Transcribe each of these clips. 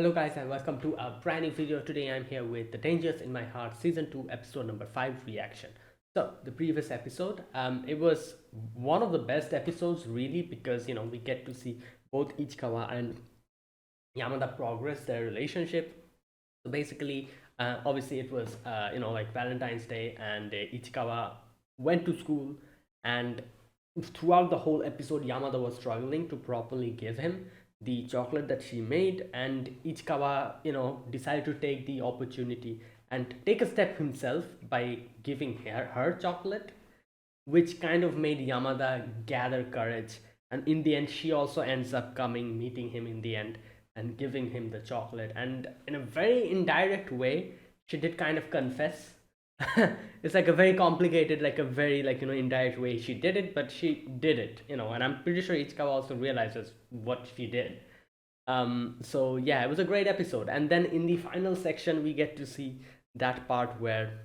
Hello guys and welcome to a brand new video. Today I'm here with The Dangers in My Heart Season 2 episode number 5 reaction. So the previous episode, it was one of the best episodes really because we get to see both Ichikawa and Yamada progress their relationship. So basically, obviously it was like Valentine's Day, and Ichikawa went to school, and throughout the whole episode, Yamada was struggling to properly give him the chocolate that she made, and Ichikawa, decided to take the opportunity and take a step himself by giving her chocolate, which kind of made Yamada gather courage. And in the end, she also ends up coming, meeting him in the end, and giving him the chocolate. And in a very indirect way, she did kind of confess. It's like a very complicated, like a very indirect way she did it, but she did it, and I'm pretty sure Ichikawa also realizes what she did. So yeah, it was a great episode. And then in the final section, we get to see that part where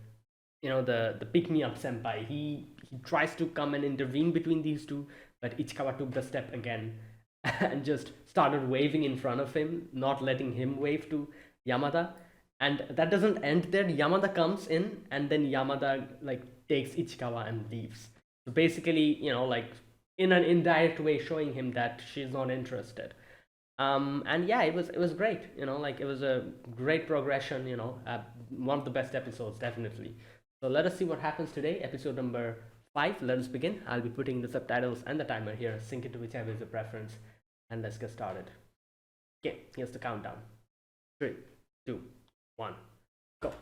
the pick me up senpai, he tries to come and intervene between these two, but Ichikawa took the step again and just started waving in front of him, not letting him wave to Yamada. And that doesn't end there. Yamada comes in, and then Yamada like takes Ichikawa and leaves. So basically, like in an indirect way showing him that she's not interested. And yeah, it was great, like it was a great progression, one of the best episodes definitely. So let us see what happens today, episode number 5. Let us begin. I'll be putting the subtitles and the timer here, sync it to whichever is your preference, and let's get started. Okay, here's the countdown. 3, 2, 1, go.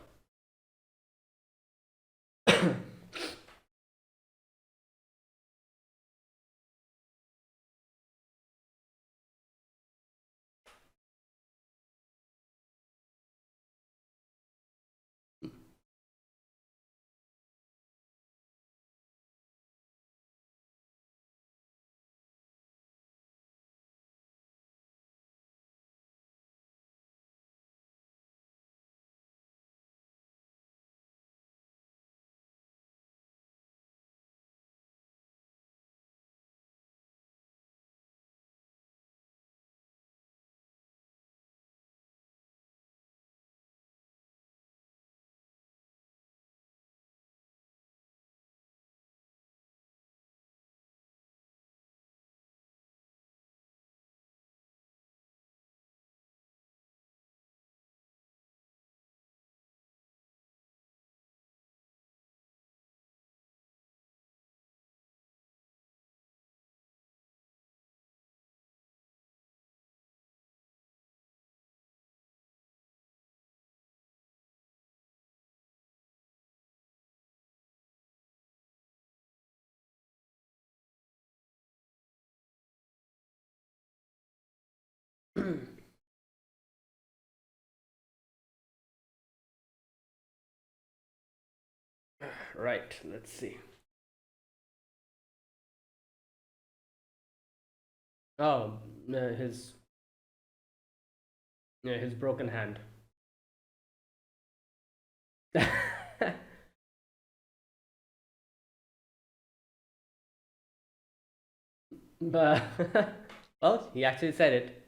Right, let's see. Oh, his yeah, his broken hand. But well, he actually said it.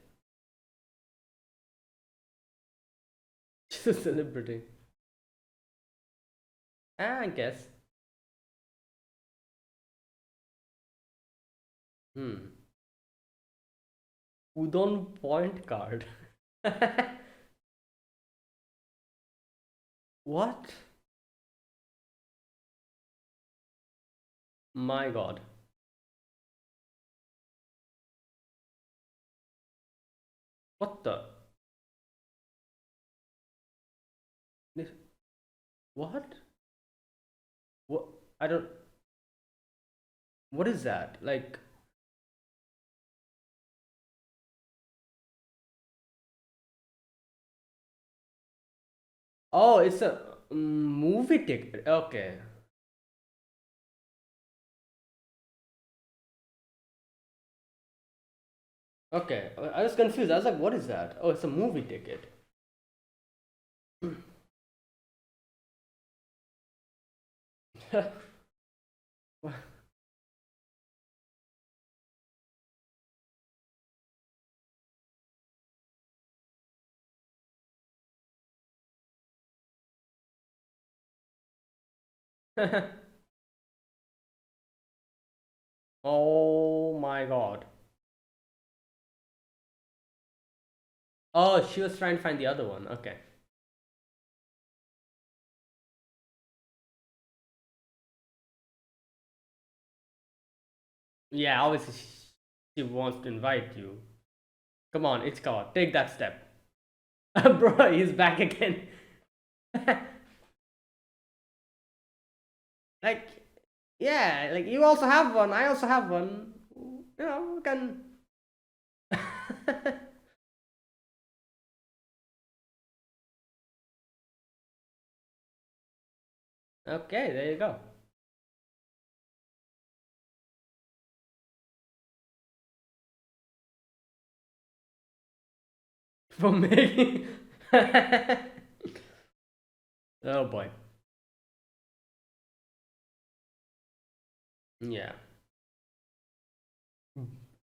She's a celebrity. I guess. Hmm. Udon point card. What? My god. What the? This, what? What? I don't. What is that? Like, oh, it's a movie ticket. Okay. Okay. I was confused. I was like, what is that? Oh, it's a movie ticket. Oh my god. Oh, she was trying to find the other one. Okay. Yeah, obviously she wants to invite you. Come on, Ichikawa, take that step. Bro, he's back again. Like, yeah, like you also have one. I also have one. You know, we can. Okay, there you go. For making. Oh boy. Yeah.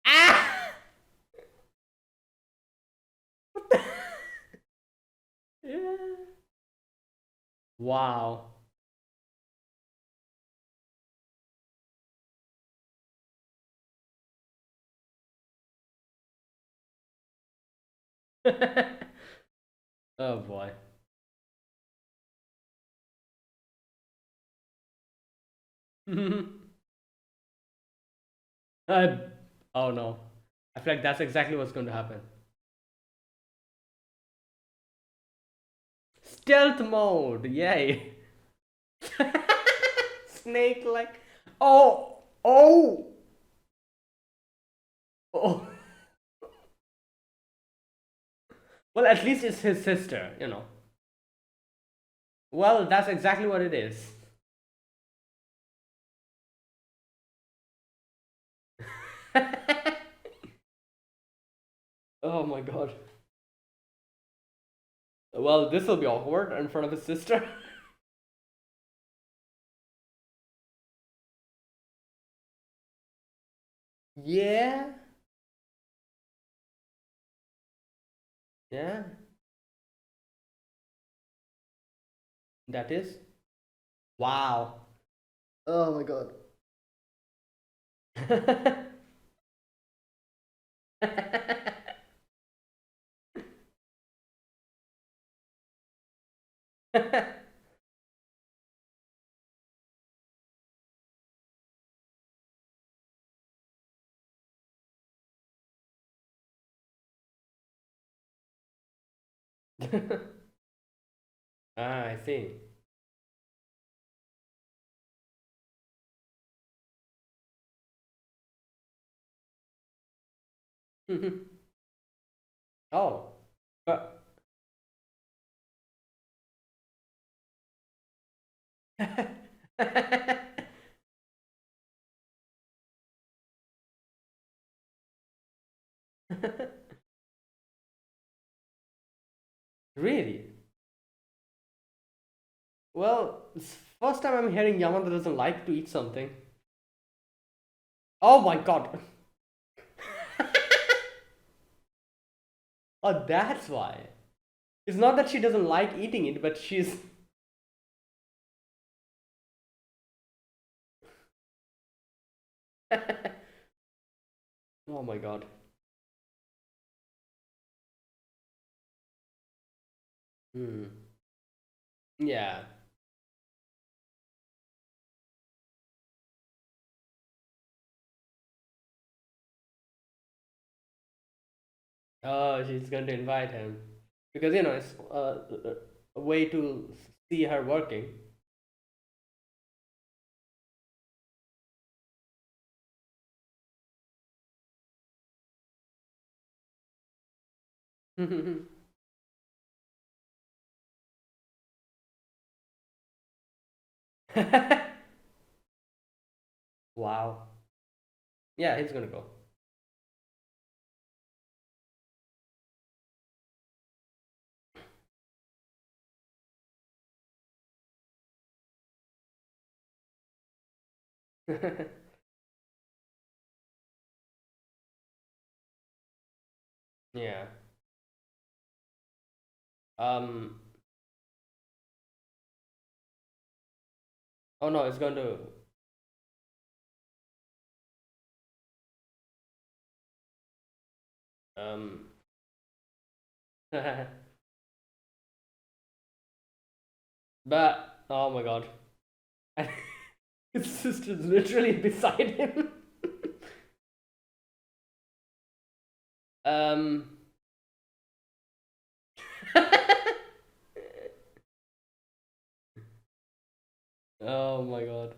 Ah! Yeah. Wow. Oh boy. uh, oh no. I feel like that's exactly what's going to happen. Stealth mode. Yay. Snake like. Oh. Oh. Oh. Well, at least it's his sister, you know. Well, that's exactly what it is. Oh my god. Well, this will be awkward in front of his sister. Yeah. Yeah. That is. Wow. Oh my god. Ah, I see. Oh, but really? Well, it's first time I'm hearing Yamada doesn't like to eat something. Oh my god. Oh, that's why. It's not that she doesn't like eating it, but she's. Oh my god. Hmm. Yeah. Oh, she's going to invite him because it's a way to see her working. Wow. Yeah, he's gonna go. Yeah. Um. Oh no, it's going to. Um. But oh my god, his sister's literally beside him. um. Oh my god.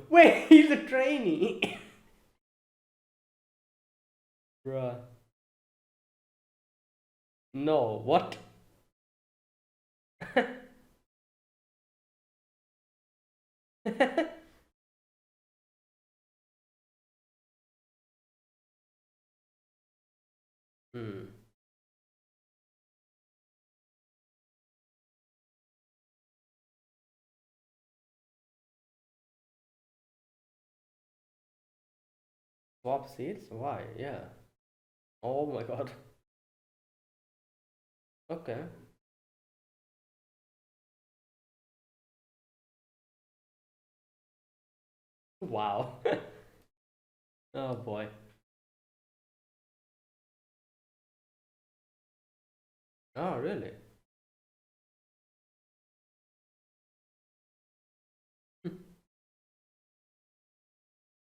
Wait, he's a trainee. Bruh. No, what? Hmm. Swap seats? Why? Yeah. Oh my god. Okay. Wow. Oh boy. Oh, really?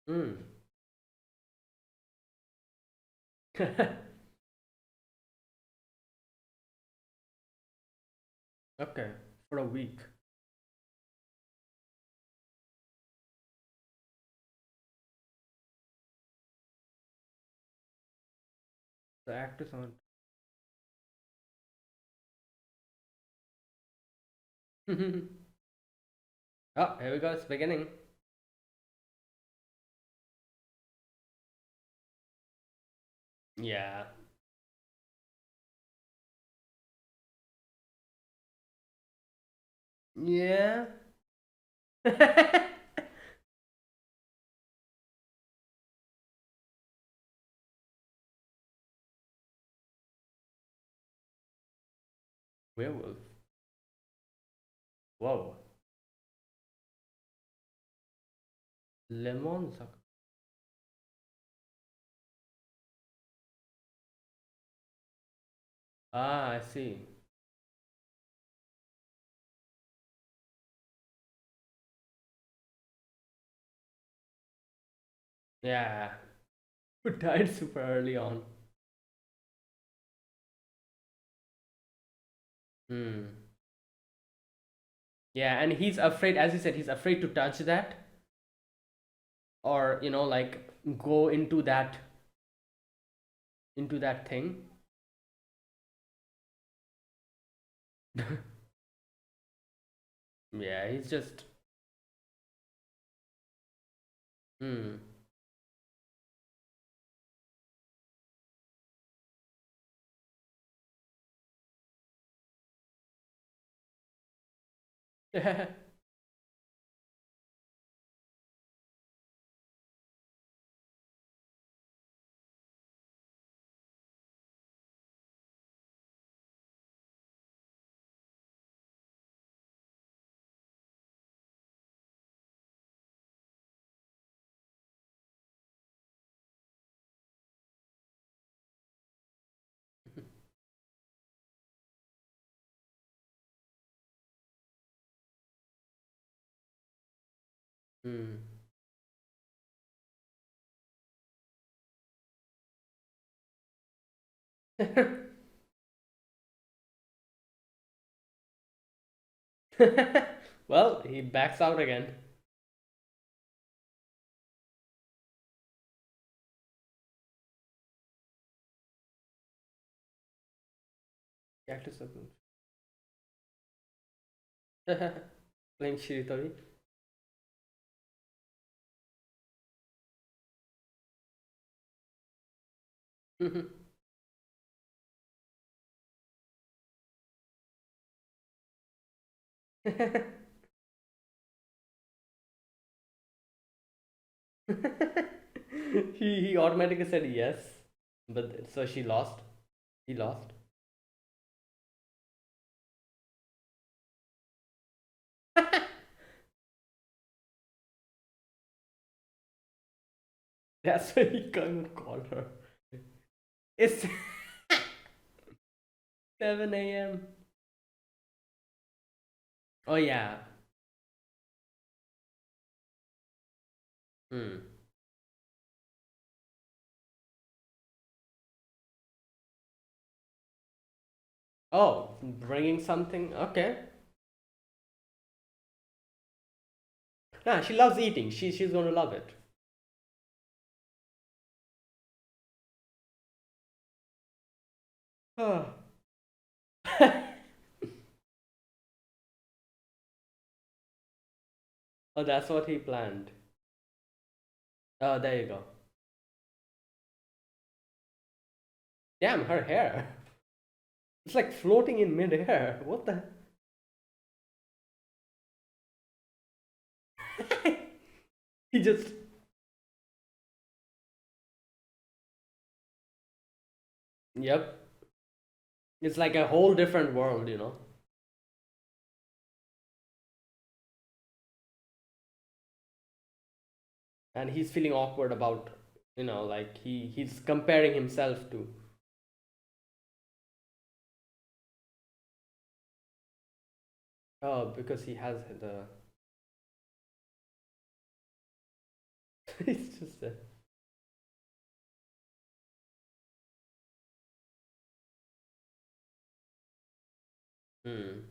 Hmm. Okay. For a week. The actors on. Oh, here we go. It's beginning. Yeah. Yeah. Werewolf. Whoa. Lemon suck. Ah, I see. Yeah. Who died super early on. Hmm. Yeah, and he's afraid, as you said, he's afraid to touch that or, like go into that thing. Yeah, he's just hmm. Hmm. Well, he backs out again. Cactus approach. Playing Shiritori. He automatically said yes, but so she lost. He lost. That's why he can't call her. It's 7 a.m. Oh yeah. Hmm. Oh, bringing something. Okay. Nah, she loves eating. She's gonna love it. Oh. Oh, that's what he planned. Oh, there you go. Damn, her hair. It's like floating in midair. What the? He just. Yep. It's like a whole different world, you know. And he's feeling awkward about, like he's comparing himself to. Oh, because he has the. It's just. Hmm.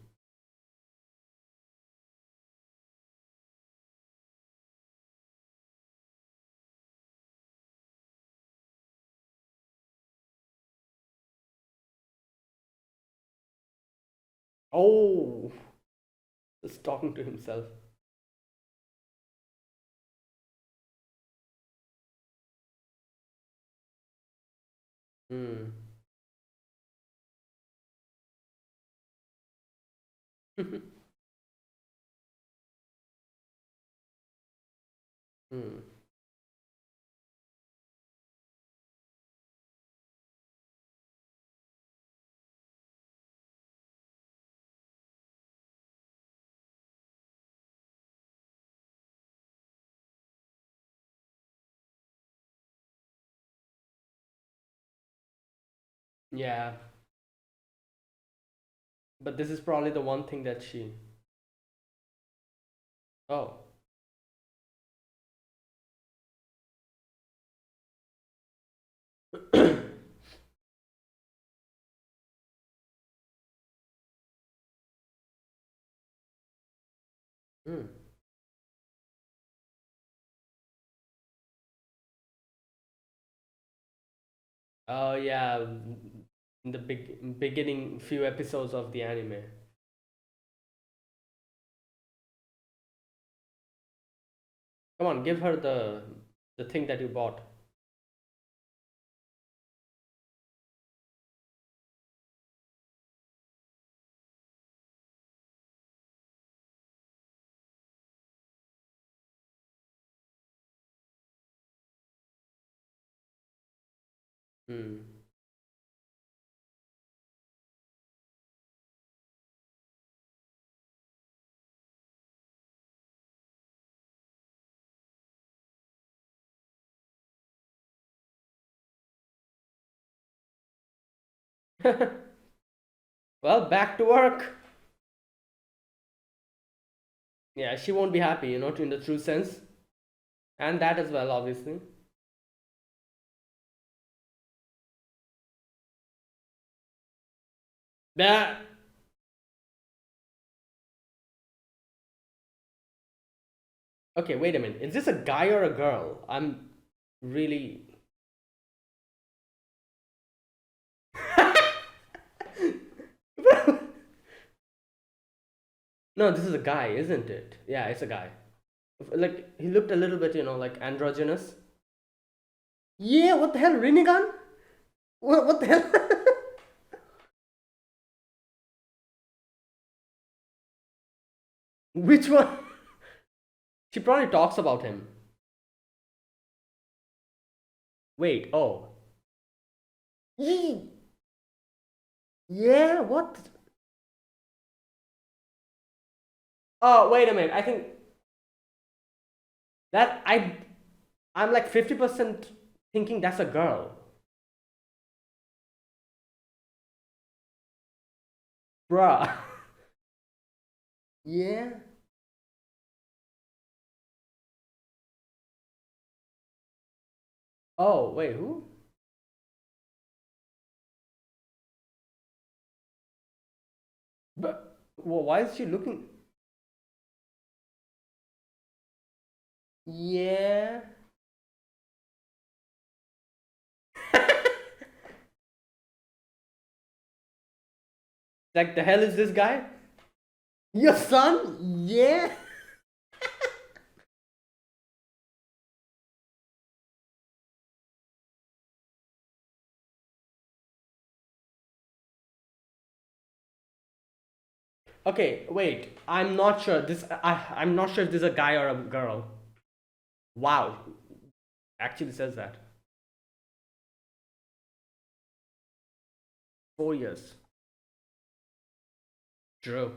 Oh, just talking to himself. Hmm. Hmm. Yeah, but this is probably the one thing that she. Oh. Hmm. Oh yeah, in the beginning few episodes of the anime. Come on, give her the thing that you bought. Hmm. Well, back to work. Yeah, she won't be happy, in the true sense, and that as well, obviously. That. Okay, wait a minute. Is this a guy or a girl? I'm really. No, this is a guy, isn't it? Yeah, it's a guy. Like he looked a little bit, like androgynous. Yeah, what the hell, Rinnegan? What the hell? Which one? She probably talks about him. Wait, oh. Yee. Yeah, what? Oh, wait a minute. I think that I'm like 50% thinking that's a girl. Bruh. Yeah. Oh, wait, who? But well, why is she looking? Yeah. Like the hell is this guy? Your son? Yeah. Okay, wait. I'm not sure. I'm not sure if this is a guy or a girl. Wow. Actually says that. 4 years. True.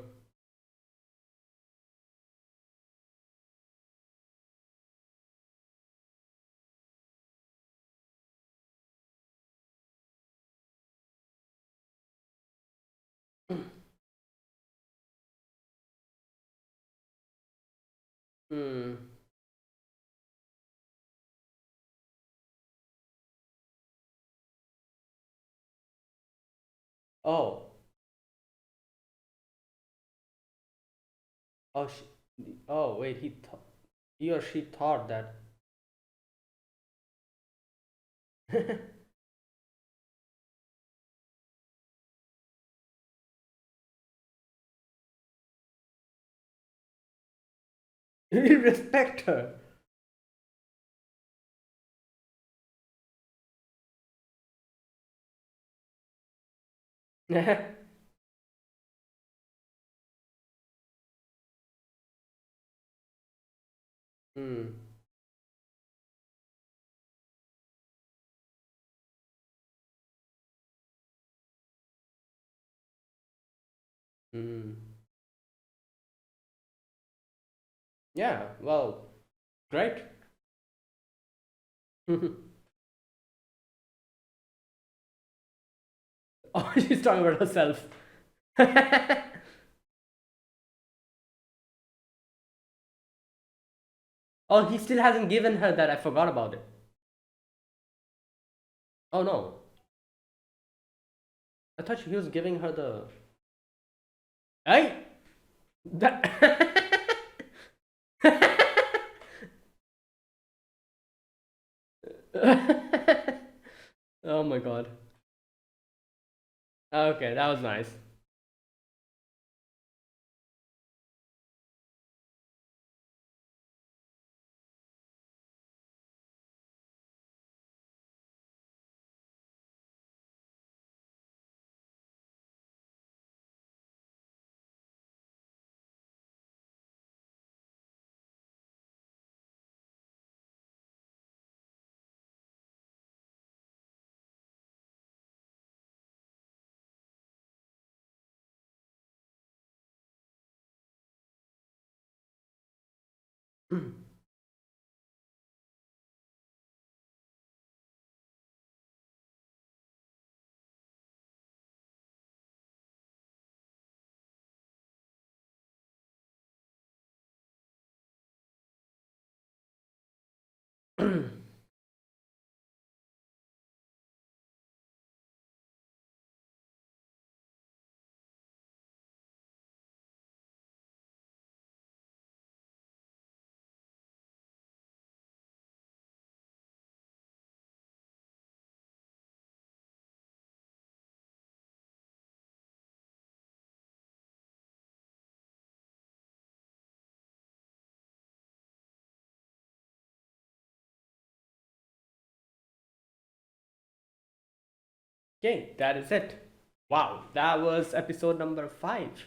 Hmm. Oh. Oh. Oh. Wait. He or she thought that. He respect her. Hmm. Hmm. Yeah. Well. Great. Oh, she's talking about herself. Oh, he still hasn't given her that. I forgot about it. Oh no. I thought he was giving her the. Hey! That. Oh my god. Okay, that was nice. Okay, that is it. Wow, that was episode number 5.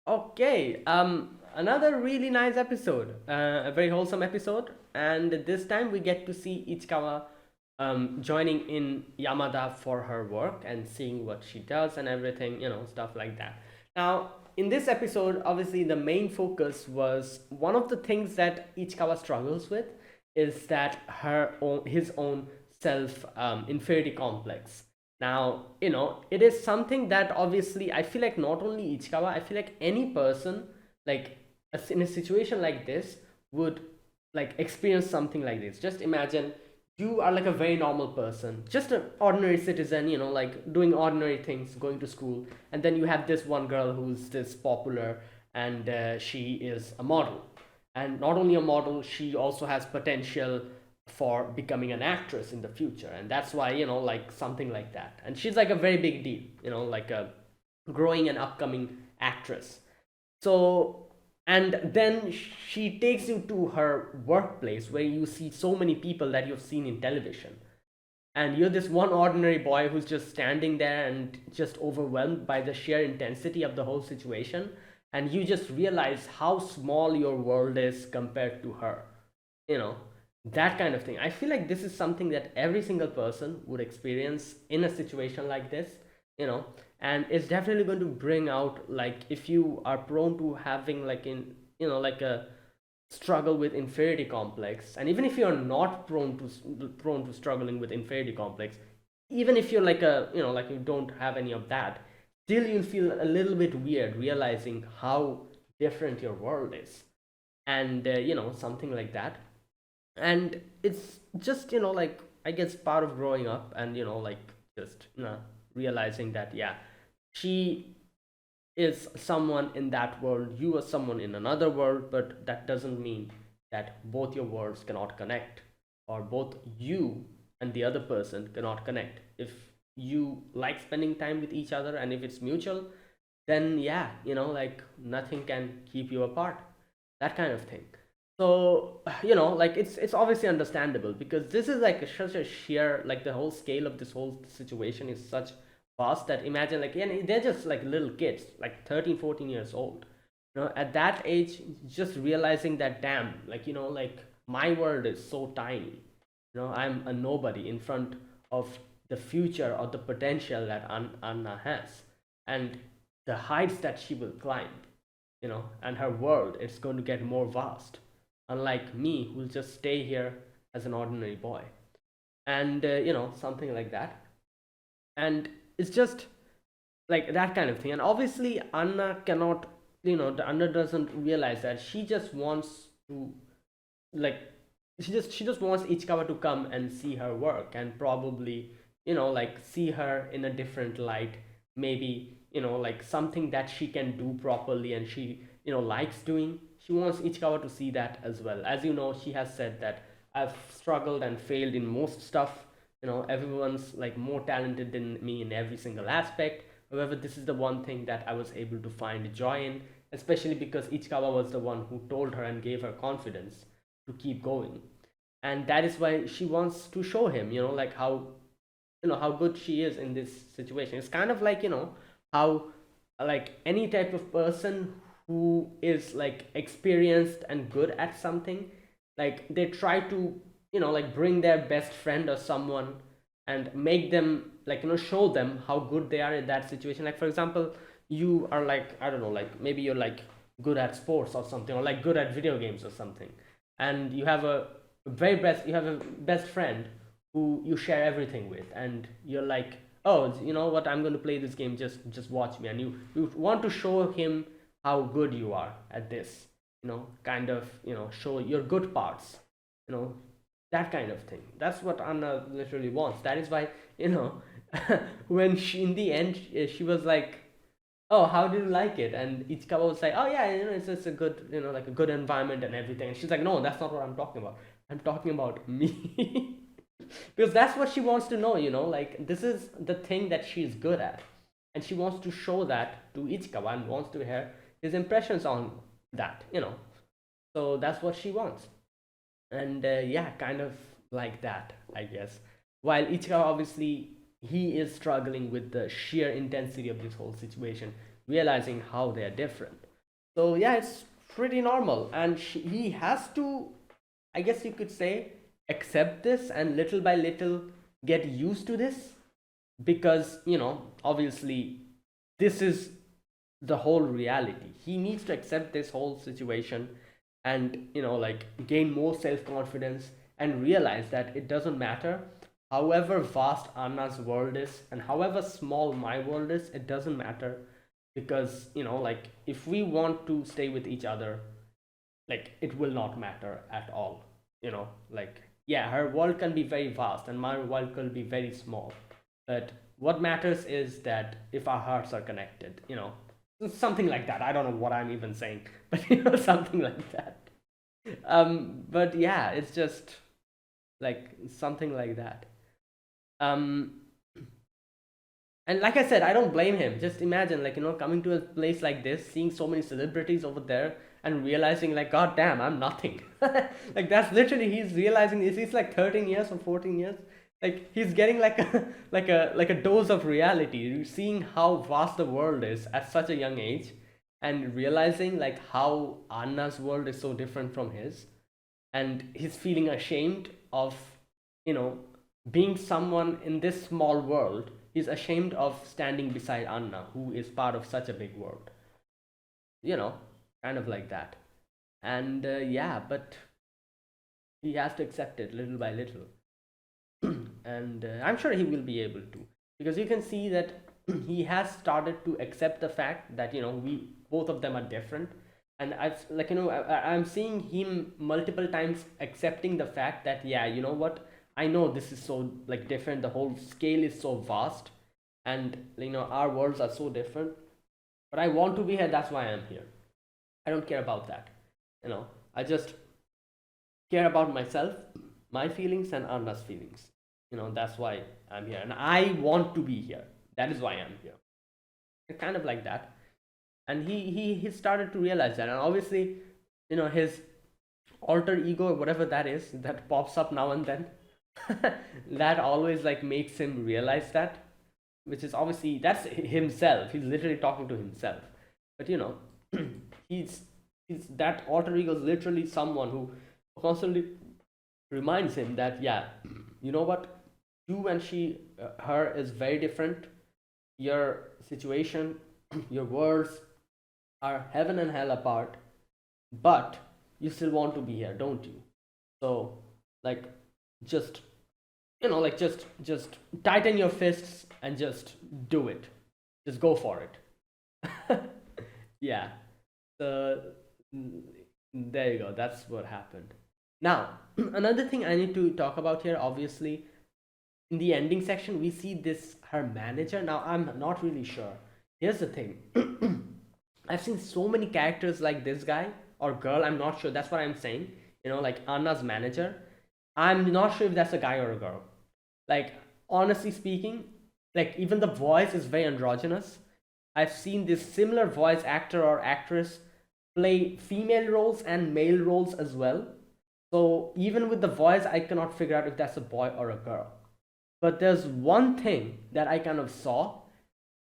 Okay, another really nice episode, a very wholesome episode, and this time we get to see Ichikawa joining in Yamada for her work and seeing what she does and everything, stuff like that. Now, in this episode, obviously, the main focus was one of the things that Ichikawa struggles with is that his own self inferiority complex. Now, it is something that obviously I feel like not only Ichikawa, I feel like any person, like in a situation like this, would like experience something like this. Just imagine you are like a very normal person, just an ordinary citizen, like doing ordinary things, going to school, and then you have this one girl who's this popular, and she is a model. And not only a model, she also has potential for becoming an actress in the future. And that's why, like something like that. And she's like a very big deal, like a growing and upcoming actress. So, and then she takes you to her workplace where you see so many people that you've seen in television. And you're this one ordinary boy who's just standing there and just overwhelmed by the sheer intensity of the whole situation. And you just realize how small your world is compared to her. You know, that kind of thing. I feel like this is something that every single person would experience in a situation like this, you know, and it's definitely going to bring out, like, if you are prone to having like in like a struggle with inferiority complex, and even if you're not prone to struggling with inferiority complex, even if you're like a like you don't have any of that, still you'll feel a little bit weird realizing how different your world is. And something like that. And it's just like, I guess, part of growing up, and like just realizing that, yeah, she is someone in that world, you are someone in another world, but that doesn't mean that both your worlds cannot connect, or both you and the other person cannot connect. If you like spending time with each other and if it's mutual, then yeah, like nothing can keep you apart, that kind of thing. So like it's obviously understandable, because this is like such a sheer, like the whole scale of this whole situation is such vast that, imagine, like, yeah, they're just like little kids, like 13, 14 years old, at that age, just realizing that, damn, like, like my world is so tiny, I'm a nobody in front of the future or the potential that Anna has, and the heights that she will climb, and her world, it's going to get more vast, unlike me, who'll just stay here as an ordinary boy. And something like that. And it's just like that kind of thing. And obviously Anna cannot, Anna doesn't realize that. She just wants to, like, she just wants Ichikawa to come and see her work, and probably, like, see her in a different light, maybe, like something that she can do properly and she, likes doing. She wants Ichikawa to see that as well. As you know, she has said that I've struggled and failed in most stuff. Everyone's like more talented than me in every single aspect. However, this is the one thing that I was able to find joy in, especially because Ichikawa was the one who told her and gave her confidence to keep going. And that is why she wants to show him, like how, how good she is in this situation. It's kind of like, how, like, any type of person who is like experienced and good at something, like they try to, like bring their best friend or someone and make them, like, show them how good they are in that situation. Like, for example, you are like, I don't know, like maybe you're like good at sports or something, or like good at video games or something, and you have a best friend who you share everything with, and you're like, oh, you know what, I'm going to play this game, just watch me. And you want to show him how good you are at this, kind of, show your good parts, you know that kind of thing. That's what Anna literally wants. That is why, you know when she, in the end, she was like, oh, how do you like it? And Ichikawa was like, oh yeah, it's a good, like a good environment and everything. And she's like, no, that's not what I'm talking about. I'm talking about me. Because that's what she wants to know, like this is the thing that she's good at, and she wants to show that to Ichikawa and wants to hear his impressions on that, so that's what she wants. And yeah, kind of like that, I guess. While Ichikawa, obviously, he is struggling with the sheer intensity of this whole situation, realizing how they are different. So yeah, it's pretty normal, and he has to, I guess you could say, accept this and little by little get used to this, because obviously this is the whole reality. He needs to accept this whole situation and like gain more self-confidence and realize that it doesn't matter however vast Anna's world is and however small my world is. It doesn't matter, because like if we want to stay with each other, like it will not matter at all. Like, yeah, her world can be very vast and my world can be very small, but what matters is that if our hearts are connected, something like that. I don't know what I'm even saying, but something like that. But yeah, it's just like something like that. um and like I said, I don't blame him. Just imagine, like, coming to a place like this, seeing so many celebrities over there, and realizing, like, god damn, I'm nothing. Like, that's literally, he's realizing this. He's like 13 years or 14 years. Like, he's getting like a like a dose of reality, seeing how vast the world is at such a young age, and realizing like how Anna's world is so different from his, and he's feeling ashamed of you know being someone in this small world. He's ashamed of standing beside Anna, who is part of such a big world, you know kind of like that. And yeah, but he has to accept it little by little. And I'm sure he will be able to, because you can see that he has started to accept the fact that we both of them are different. And I've like I'm seeing him multiple times accepting the fact that, yeah, you know what, I know this is so like different, the whole scale is so vast, and our worlds are so different, but I want to be here. That's why I'm here. I don't care about that. I just care about myself, my feelings, and Anna's feelings. That's why I'm here, and I want to be here. That is why I'm here. Kind of like that. And he started to realize that, and obviously, his alter ego or whatever that is that pops up now and then, that always like makes him realize that, which is obviously that's himself. He's literally talking to himself, but he's he's that alter ego is literally someone who constantly reminds him that, yeah, you know what, you and her is very different. Your situation, your worlds are heaven and hell apart, but you still want to be here, don't you? So, like, just like just tighten your fists and just do it. Just go for it. Yeah. So there you go. That's what happened. Now, another thing I need to talk about here, obviously, in the ending section, we see this her manager. Now, I'm not really sure. Here's the thing. I've seen so many characters like this guy or girl. I'm not sure. That's what I'm saying. Like Anna's manager. I'm not sure if that's a guy or a girl. Like, honestly speaking, like even the voice is very androgynous. I've seen this similar voice actor or actress play female roles and male roles as well. So even with the voice, I cannot figure out if that's a boy or a girl. But there's one thing that I kind of saw,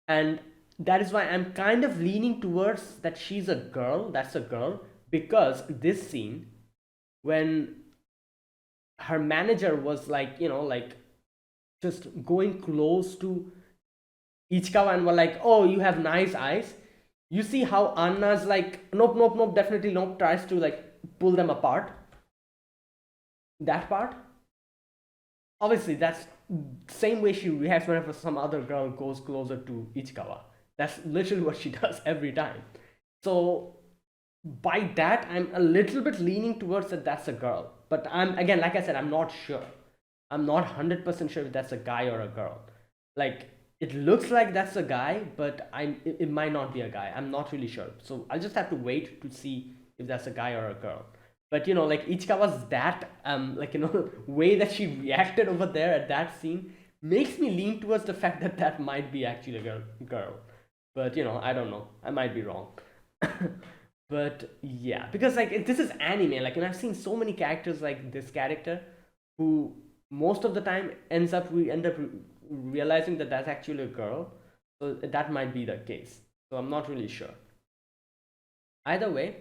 and that is why I'm kind of leaning towards that she's a girl. That's a girl, because this scene, when her manager was like, like just going close to Ichikawa and were like, "Oh, you have nice eyes." You see how Anna's like, "Nope, nope, nope, definitely nope," tries to like pull them apart. That part, obviously, that's same way she reacts whenever some other girl goes closer to Ichikawa. That's literally what she does every time. So by that, I'm a little bit leaning towards that that's a girl. But I'm, again, like I said, I'm not sure. I'm not 100% sure if that's a guy or a girl. Like, it looks like that's a guy, but it might not be a guy. I'm not really sure. So I'll just have to wait to see if that's a guy or a girl. But like Ichikawa's that like way that she reacted over there at that scene makes me lean towards the fact that that might be actually a girl. But I don't know. I might be wrong. But yeah, because like this is anime, like, and I've seen so many characters like this character who most of the time we end up realizing that that's actually a girl. So that might be the case. So I'm not really sure. Either way,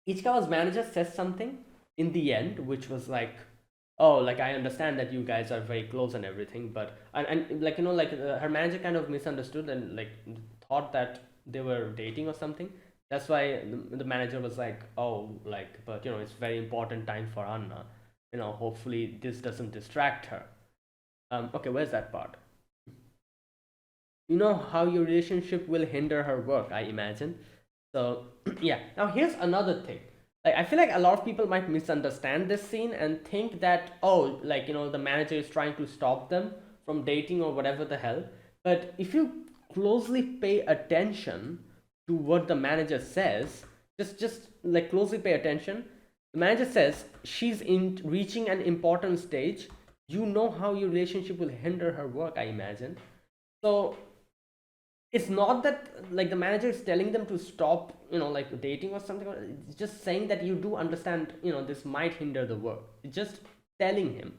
Ichikawa's manager says something, in the end, which was like, oh, like I understand that you guys are very close and everything, but and like like her manager kind of misunderstood and like thought that they were dating or something. That's why the manager was like, oh, like, but it's very important time for Anna. Hopefully this doesn't distract her. Okay, where's that part? How your relationship will hinder her work, I imagine. So yeah, now here's another thing. Like I feel like a lot of people might misunderstand this scene and think that, oh, like the manager is trying to stop them from dating or whatever the hell. But if you closely pay attention to what the manager says, just like closely pay attention, the manager says she's in reaching an important stage. How your relationship will hinder her work, I imagine. So it's not that like the manager is telling them to stop like dating or something. It's just saying that you do understand this might hinder the work. It's just telling him.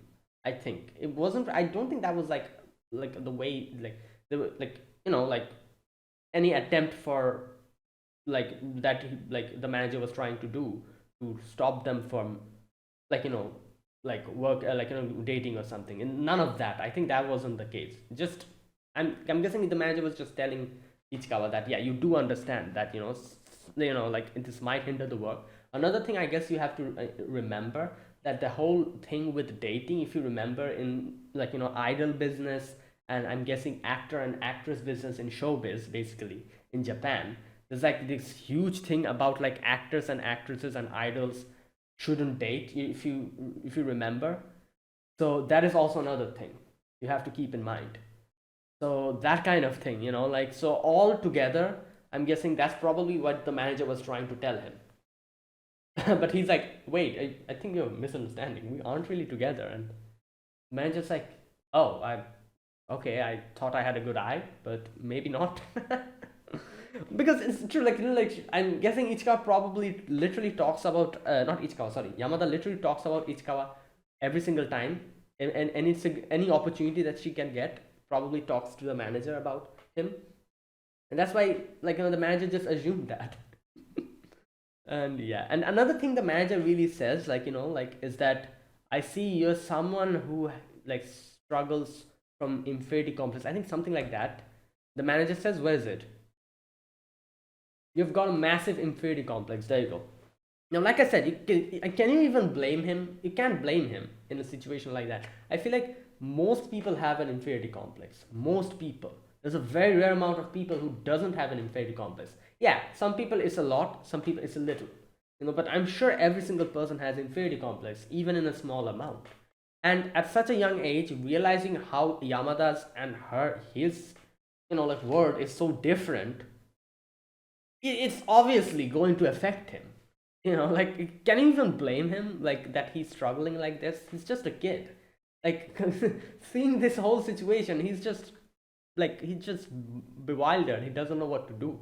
I think it wasn't, I don't think that was like the way, like they were like like any attempt for like that like the manager was trying to do to stop them from like like work like dating or something, and none of that. I think that wasn't the case. Just I'm guessing the manager was just telling Ichikawa that, yeah, you do understand that like this might hinder the work. Another thing I guess you have to remember that the whole thing with dating, if you remember in like idol business, and I'm guessing actor and actress business in showbiz, basically in Japan, there's like this huge thing about like actors and actresses and idols shouldn't date, if you remember. So that is also another thing you have to keep in mind. So that kind of thing, like, so all together, I'm guessing that's probably what the manager was trying to tell him. But he's like, wait, I think you're misunderstanding. We aren't really together. And the manager's like, oh, okay, I thought I had a good eye, but maybe not. Because it's true, like, like I'm guessing Ichikawa probably literally talks about, not Ichikawa, sorry, Yamada literally talks about Ichikawa every single time. And any opportunity that she can get, probably talks to the manager about him, and that's why like the manager just assumed that. And yeah, and another thing the manager really says, like like, is that I see you're someone who like struggles from inferiority complex, I think something like that. The manager says, where is it? You've got a massive inferiority complex, there you go. Now, like I said, can you even blame him? You can't blame him in a situation like that. I feel like most people have an inferiority complex. Most people. There's a very rare amount of people who doesn't have an inferiority complex. Yeah, some people it's a lot, some people it's a little. But I'm sure every single person has inferiority complex, even in a small amount. And at such a young age, realizing how Yamada's and his like world is so different, it's obviously going to affect him. Like, can you even blame him like that he's struggling like this? He's just a kid. Like, seeing this whole situation, he's just bewildered. He doesn't know what to do.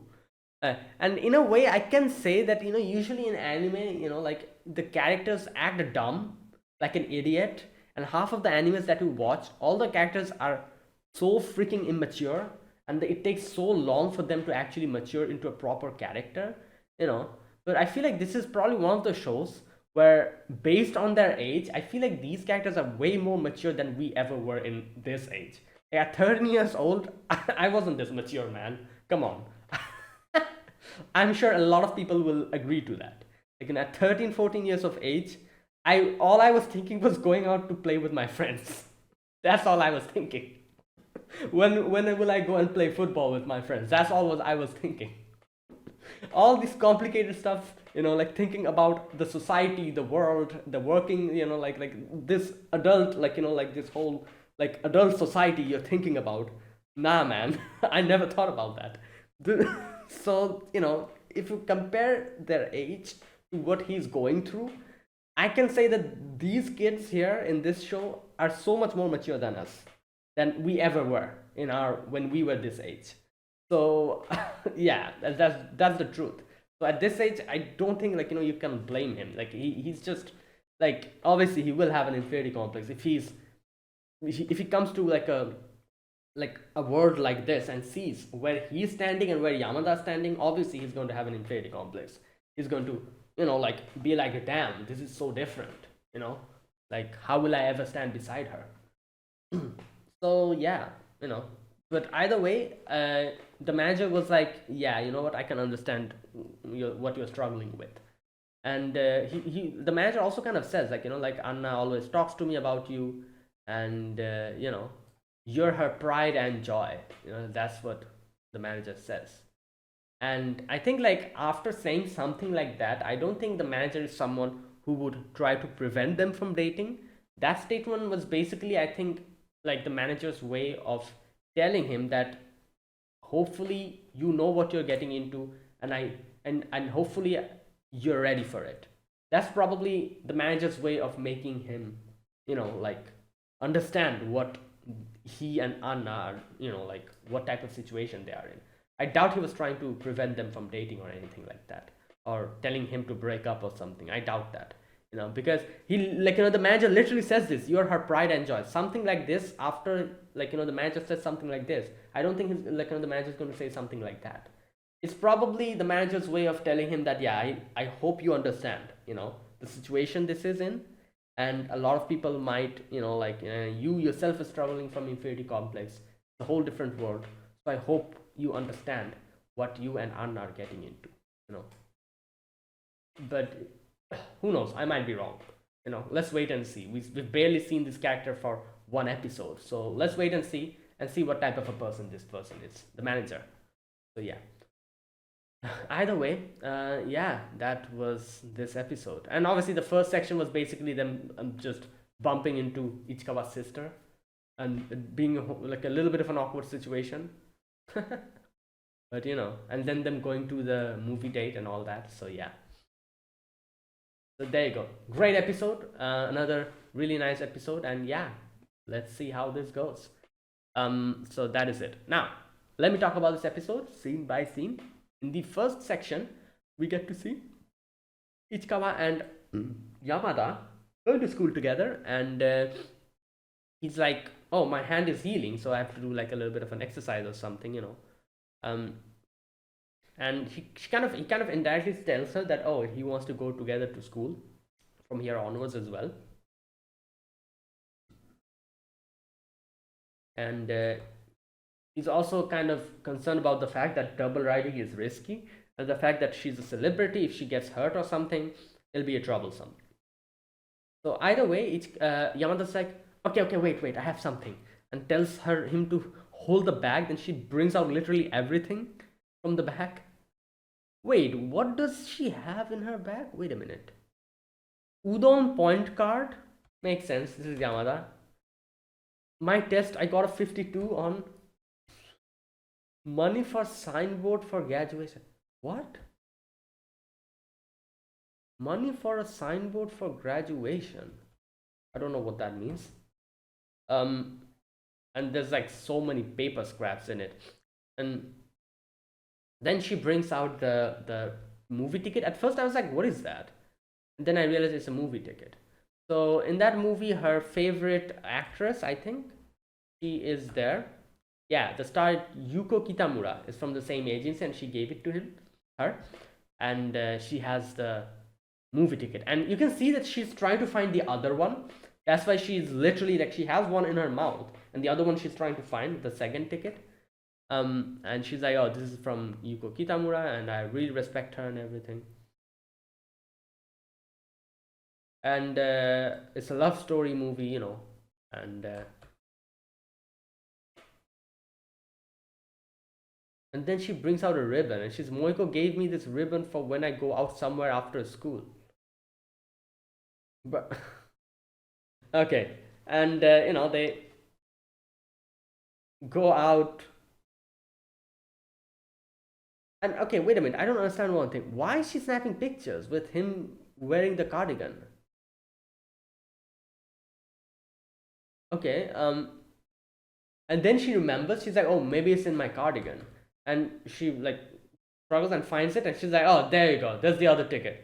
And in a way, I can say that usually in anime, like the characters act dumb, like an idiot, and half of the animes that we watch, all the characters are so freaking immature, and it takes so long for them to actually mature into a proper character. you know but I feel like this is probably one of the shows where, based on their age, I feel like these characters are way more mature than we ever were in this age. At 13 years old, I wasn't this mature, man. Come on. I'm sure a lot of people will agree to that. Like, at 13, 14 years of age, all I was thinking was going out to play with my friends. That's all I was thinking. When will I go and play football with my friends? That's all I was thinking. All this complicated stuff, like thinking about the society, the world, the working, like this adult, like this whole like adult society you're thinking about. Nah, man. I never thought about that. So if you compare their age to what he's going through, I can say that these kids here in this show are so much more mature than us, than we ever were when we were this age. So yeah, that's the truth. So at this age, I don't think like you can blame him. Like he's just like, obviously he will have an inferiority complex if he comes to like a world like this and sees where he's standing and where Yamada's standing. Obviously he's going to have an inferiority complex. He's going to like be like, damn, this is so different, like how will I ever stand beside her? So yeah, you know but either way, the manager was like, yeah, you know what, I can understand what you're struggling with. And the manager also kind of says, like, like, Anna always talks to me about you, and you're her pride and joy. That's what the manager says. And I think, like, after saying something like that, I don't think the manager is someone who would try to prevent them from dating. That statement was basically, I think, like the manager's way of telling him that hopefully you know what you're getting into, and hopefully you're ready for it. That's probably the manager's way of making him, like, understand what he and Anna are, like what type of situation they are in. I doubt he was trying to prevent them from dating or anything like that, or telling him to break up or something. I doubt that, because he, like, the manager literally says this: "You're her pride and joy." Something like this. After, like, the manager says something like this, I don't think he's, like, the manager's going to say something like that. It's probably the manager's way of telling him that, yeah, I hope you understand, the situation this is in, and a lot of people might, like, you yourself is struggling from inferiority complex. It's a whole different world. So I hope you understand what you and Anna are getting into, but who knows, I might be wrong. Let's wait and see. We've barely seen this character for one episode, so let's wait and see what type of a person this person is, the manager. So yeah, either way, yeah, that was this episode. And obviously the first section was basically them, just bumping into Ichikawa's sister and being like a little bit of an awkward situation. But and then them going to the movie date and all that. So yeah, so there you go, great episode, another really nice episode. And yeah, let's see how this goes. So that is it. Now let me talk about this episode scene by scene. In the first section, we get to see Ichikawa and Yamada going to school together, and he's like, "Oh, my hand is healing, so I have to do like a little bit of an exercise or something, Um, and he kind of indirectly tells her that, oh, he wants to go together to school from here onwards as well. And he's also kind of concerned about the fact that double riding is risky, and the fact that she's a celebrity. If she gets hurt or something, it'll be a troublesome. So either way, Yamada's like, okay, wait, I have something, and tells him to hold the bag. Then she brings out literally everything from the bag. Wait, what does she have in her bag? Wait a minute. Udon point card? Makes sense. This is Yamada. My test, I got a 52 on money for signboard for graduation. What? Money for a signboard for graduation? I don't know what that means. And there's like so many paper scraps in it. And then she brings out the movie ticket. At first I was like, what is that? And then I realized it's a movie ticket. So in that movie, her favorite actress, I think, she is there. Yeah, the star Yuko Kitamura is from the same agency, and she gave it to her. And she has the movie ticket. And you can see that she's trying to find the other one. That's why she's literally like, she has one in her mouth, and the other one she's trying to find, the second ticket. And she's like, oh, this is from Yuko Kitamura, and I really respect her and everything. And it's a love story movie, and then she brings out a ribbon, and she's, Moiko gave me this ribbon for when I go out somewhere after school. But okay, and they go out. And okay, wait a minute, I don't understand one thing. Why is she snapping pictures with him wearing the cardigan? Okay, and then she remembers, she's like, oh, maybe it's in my cardigan. And she like struggles and finds it, and she's like, oh, there you go, there's the other ticket.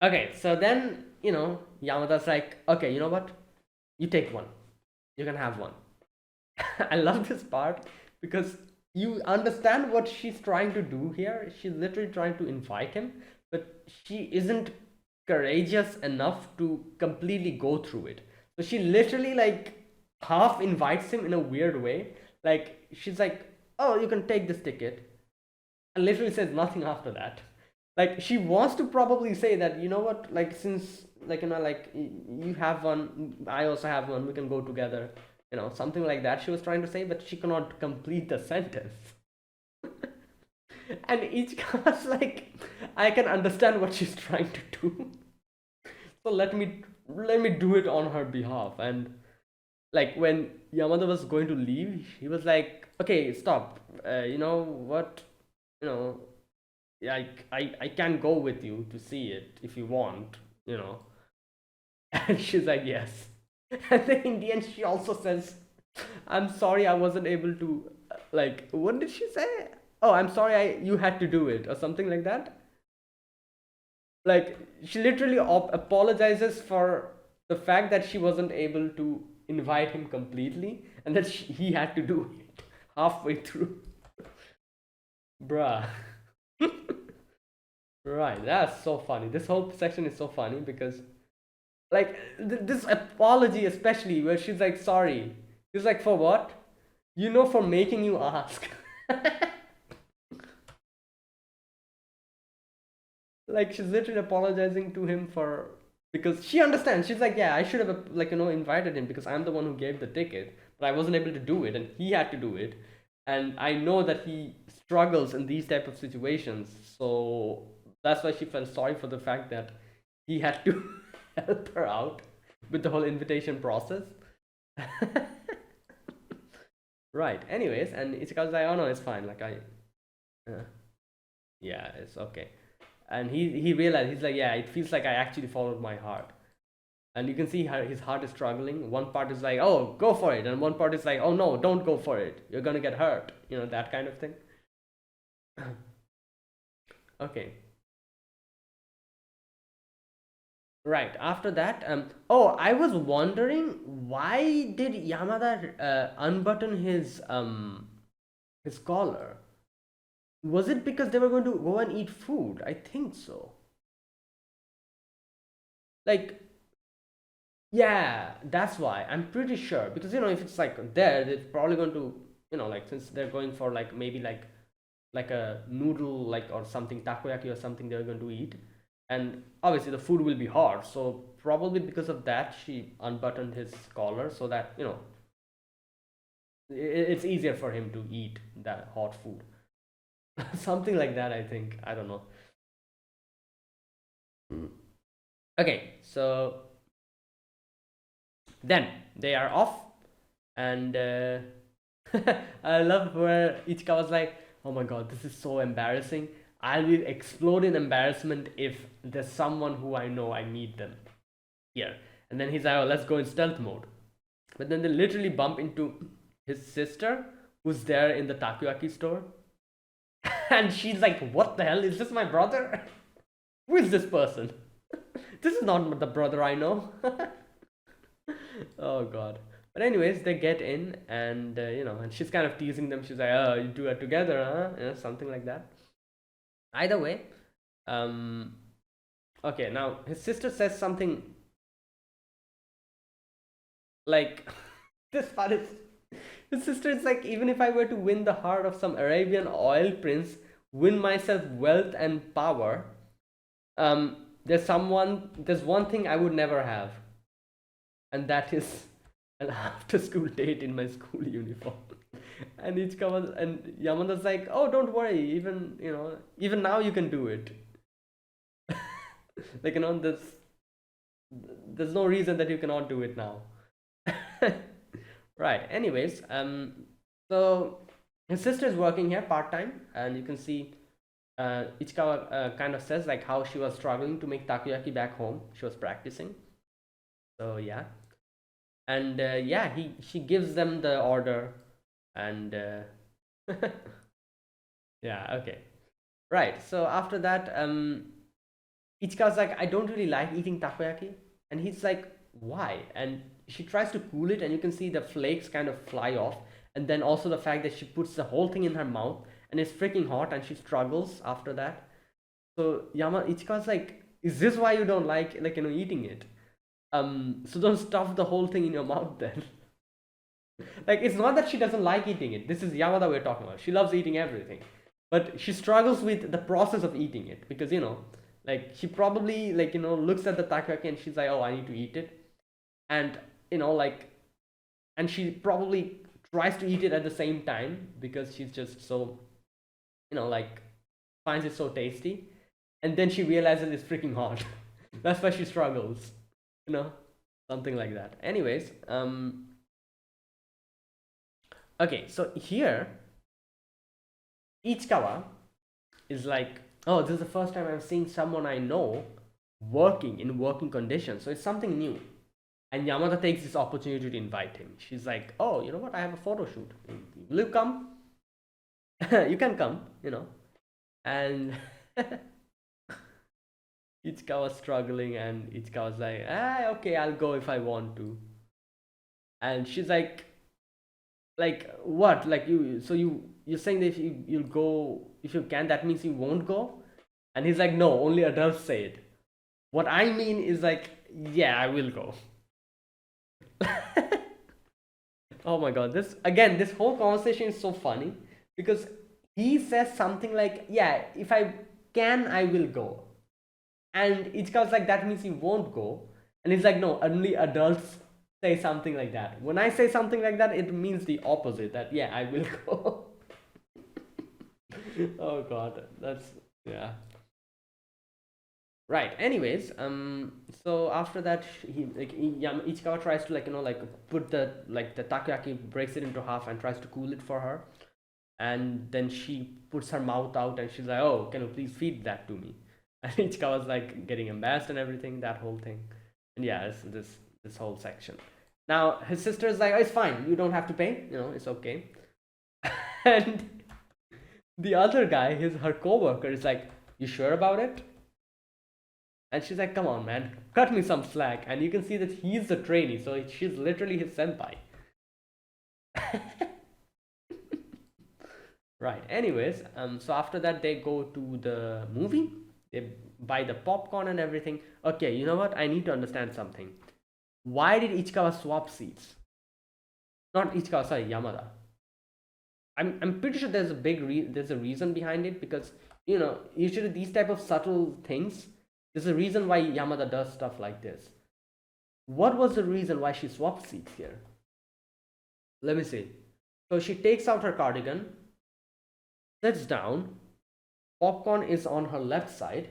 Okay, so then, Yamada's like, okay, you know what? You take one. You can have one. I love this part because you understand what she's trying to do here. She's literally trying to invite him, but she isn't courageous enough to completely go through it. So she literally like half invites him in a weird way. Like she's like, "Oh, you can take this ticket," and literally says nothing after that. Like she wants to probably say that, you know what, like since like like you have one, I also have one, we can go together, something like that she was trying to say, but she cannot complete the sentence. And each was like, I can understand what she's trying to do, so let me do it on her behalf. And like when Yamada was going to leave, he was like, okay, stop, you know what, you know yeah, I can go with you to see it if you want, you know. And she's like, yes. And then in the end, she also says, I'm sorry I wasn't able to, like, what did she say? Oh, I'm sorry you had to do it, or something like that. Like, she literally apologizes for the fact that she wasn't able to invite him completely and that he had to do it halfway through. Bruh. Right, that's so funny. This whole section is so funny because, like, this apology, especially where she's like, sorry. He's like, for what? For making you ask. Like, she's literally apologizing to him for, because she understands. She's like, yeah, I should have, like, invited him because I'm the one who gave the ticket, but I wasn't able to do it and he had to do it. And I know that he struggles in these type of situations. So that's why she felt sorry for the fact that he had to help her out with the whole invitation process. Right. Anyways, and Ichika's like, oh no, it's fine. Like yeah, it's okay. And he realized, he's like, yeah, it feels like I actually followed my heart. And you can see how his heart is struggling. One part is like, oh, go for it, and one part is like, oh no, don't go for it. You're gonna get hurt. That kind of thing. Okay. Right. After that, oh, I was wondering, why did Yamada unbutton his collar? Was it because they were going to go and eat food? I think so. Like, yeah, that's why. I'm pretty sure. Because, if it's like there, they're probably going to, like since they're going for like maybe like a noodle, like, or something, takoyaki or something they're going to eat. And obviously the food will be hot. So probably because of that, she unbuttoned his collar so that, it's easier for him to eat that hot food. Something like that, I think. I don't know. Mm. Okay, so then they are off, and I love where Ichika was like, "Oh my god, this is so embarrassing. I will explode in embarrassment if there's someone who I know I meet them here." And then he's like, "Oh, let's go in stealth mode." But then they literally bump into his sister, who's there in the takoyaki store, and she's like, "What the hell? Is this my brother? Who is this person? This is not the brother I know." Oh god. But anyways, they get in, and and she's kind of teasing them. She's like, "Oh, you two are together, huh?" Something like that. Either way, um, okay. Now his sister says something like, this part is, his sister is like, even if I were to win the heart of some Arabian oil prince, win myself wealth and power, there's one thing I would never have, and that is an after school date in my school uniform. And Ichikawa and Yamada's like, oh, don't worry, even now you can do it. Like, there's no reason that you cannot do it now. Right. Anyways, so his sister is working here part time, and you can see Ichikawa kind of says like how she was struggling to make takoyaki back home. She was practicing. So yeah, and yeah, she gives them the order, and yeah, okay, right. So after that, Ichika's like, I don't really like eating takoyaki, and he's like, why? And she tries to cool it, and you can see the flakes kind of fly off, And then also the fact that she puts the whole thing in her mouth and it's freaking hot and she struggles after that. So Ichika's like, is this why you don't like eating it? So don't stuff the whole thing in your mouth then. Like, it's not that she doesn't like eating it. This is Yamada we're talking about. She loves eating everything, but she struggles with the process of eating it because like she probably looks at the takoyaki and she's like, oh, I need to eat it, and like, and she probably tries to eat it at the same time because she's just so like finds it so tasty, and then she realizes it's freaking hot. That's why she struggles, you know, something like that. Anyways, okay, so here Ichikawa is like, oh, this is the first time I'm seeing someone I know working in working conditions, so it's something new. And Yamada takes this opportunity to invite him. She's like, oh, you know what, I have a photo shoot, will you come? You can come, and Ichikawa's struggling, and Ichikawa's like, okay, I'll go if I want to. And she's like, what, like, you're saying that if you'll go if you can, that means you won't go? And he's like, no, only adults say it. What I mean is, like, yeah, I will go. Oh my god, this whole conversation is so funny because he says something like, yeah, if I can, I will go. And Ichika's like, that means you won't go. And he's like, no, only adults say something like that. When I say something like that, it means the opposite, that yeah, I will go. Oh god, that's, yeah. Right. Anyways, so after that, Ichikawa tries to put the takoyaki, breaks it into half and tries to cool it for her, and then she puts her mouth out and she's like, "Oh, can you please feed that to me?" And Ichikawa's like getting embarrassed and everything, that whole thing, and yeah, it's this whole section. Now his sister is like, "Oh, it's fine. You don't have to pay. It's okay." And the other guy, her coworker, is like, "You sure about it?" And she's like, come on, man, cut me some slack. And you can see that he's the trainee, so she's literally his senpai. Right. Anyways, so after that, they go to the movie. They buy the popcorn and everything. Okay, you know what? I need to understand something. Why did Ichikawa swap seats? Not Ichikawa, sorry, Yamada. I'm pretty sure there's a reason behind it, because usually these type of subtle things, there's a reason why Yamada does stuff like this. What was the reason why she swapped seats here? Let me see. So she takes out her cardigan, sits down, popcorn is on her left side,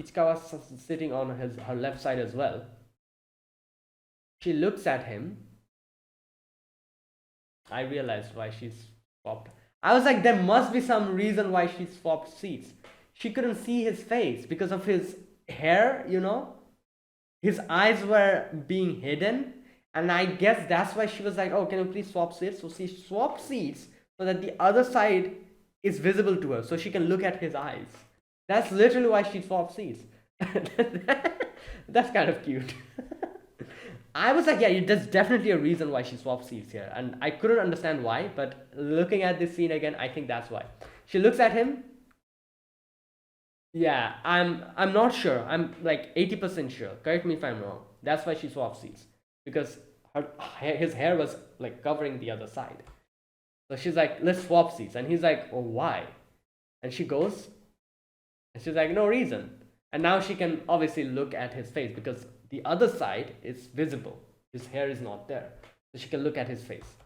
Ichikawa's sitting on her left side as well. She looks at him. I realized why she swapped. I was like, there must be some reason why she swapped seats. She couldn't see his face because of his hair, his eyes were being hidden, and I guess that's why she was like, oh, can you please swap seats? So she swapped seats so that the other side is visible to her, so she can look at his eyes. That's literally why she swapped seats. That's kind of cute. I was like, yeah, there's definitely a reason why she swapped seats here, and I couldn't understand why, but looking at this scene again, I think that's why. She looks at him. Yeah, I'm not sure. I'm like 80% sure. Correct me if I'm wrong. That's why she swapped seats, because his hair was like covering the other side. So she's like, let's swap seats, and he's like, oh, why? And she goes, and she's like, no reason. And now she can obviously look at his face because the other side is visible. His hair is not there, so she can look at his face.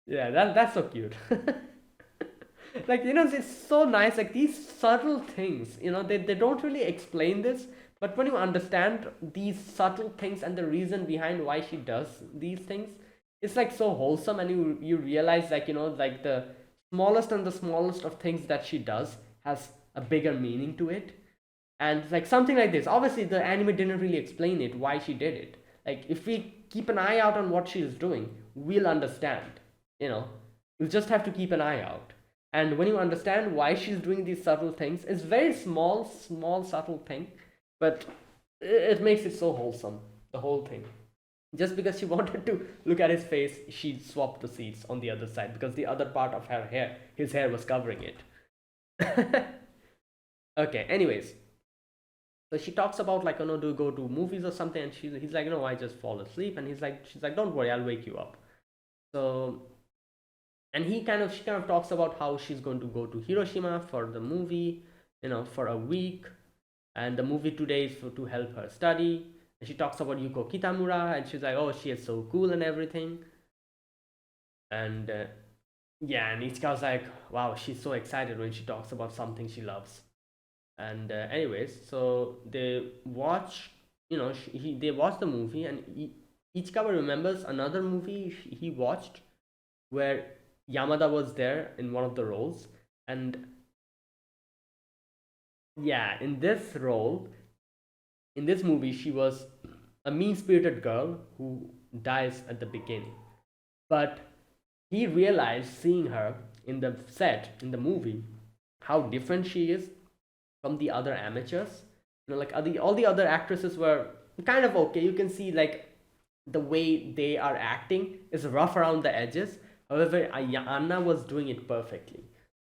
Yeah, that's so cute. Like, it's so nice, like these subtle things, they don't really explain this, but when you understand these subtle things and the reason behind why she does these things, it's like so wholesome, and you realize, like, like the smallest and the smallest of things that she does has a bigger meaning to it. And like something like this, obviously the anime didn't really explain it, why she did it. Like, if we keep an eye out on what she's doing, we'll understand. You just have to keep an eye out. And when you understand why she's doing these subtle things, it's very small subtle thing, but it makes it so wholesome, the whole thing. Just because she wanted to look at his face, she swapped the seats on the other side because the other part of her hair, his hair was covering it. Okay, anyways, so she talks about like, do you go to movies or something? And he's like, no, I just fall asleep. And she's like, don't worry, I'll wake you up. So, and she kind of talks about how she's going to go to Hiroshima for the movie, for a week, and the movie today is to help her study. And she talks about Yuko Kitamura, and she's like, oh, she is so cool and everything. And yeah, and Ichika's like, wow, she's so excited when she talks about something she loves. And anyways, so they watch, they watch the movie, and Ichikawa remembers another movie he watched where Yamada was there in one of the roles. And yeah, in this movie, she was a mean spirited girl who dies at the beginning. But he realized, seeing her in the set, in the movie, how different she is from the other amateurs. Like all the other actresses were kind of okay. You can see like the way they are acting is rough around the edges. However, Anna was doing it perfectly.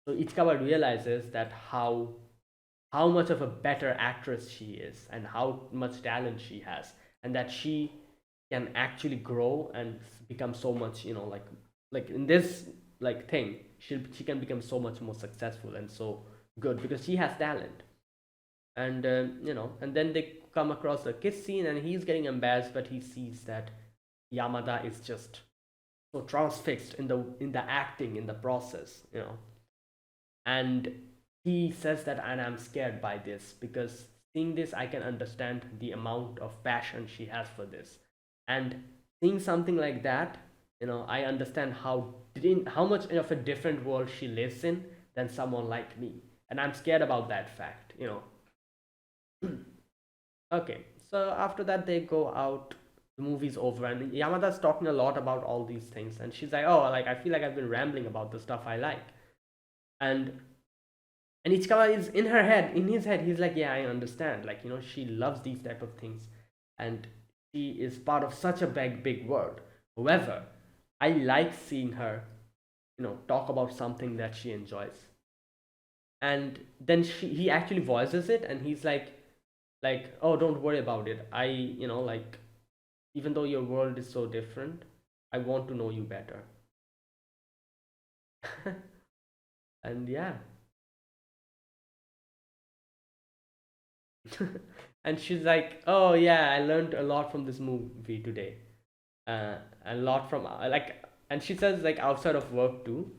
So Ichikawa realizes that how much of a better actress she is and how much talent she has, and that she can actually grow and become so much, like in this like thing, she can become so much more successful and so good because she has talent. And and then they come across a kiss scene, and he's getting embarrassed, but he sees that Yamada is just so transfixed in the acting, in the process, and he says that, and I'm scared by this because seeing this I can understand the amount of passion she has for this. And seeing something like that, I understand how much of a different world she lives in than someone like me, and I'm scared about that fact. Okay, so after that they go out, the movie's over, and Yamada's talking a lot about all these things, and she's like, oh, like I feel like I've been rambling about the stuff I like. And and Ichikawa is in his head, he's like, yeah, I understand, like, she loves these type of things, and she is part of such a big world. However, I like seeing her, talk about something that she enjoys. And then he actually voices it, and he's like, oh, don't worry about it, I, like, even though your world is so different, I want to know you better. And yeah. And she's like, oh yeah, I learned a lot from this movie today, a lot from like, and she says like outside of work too.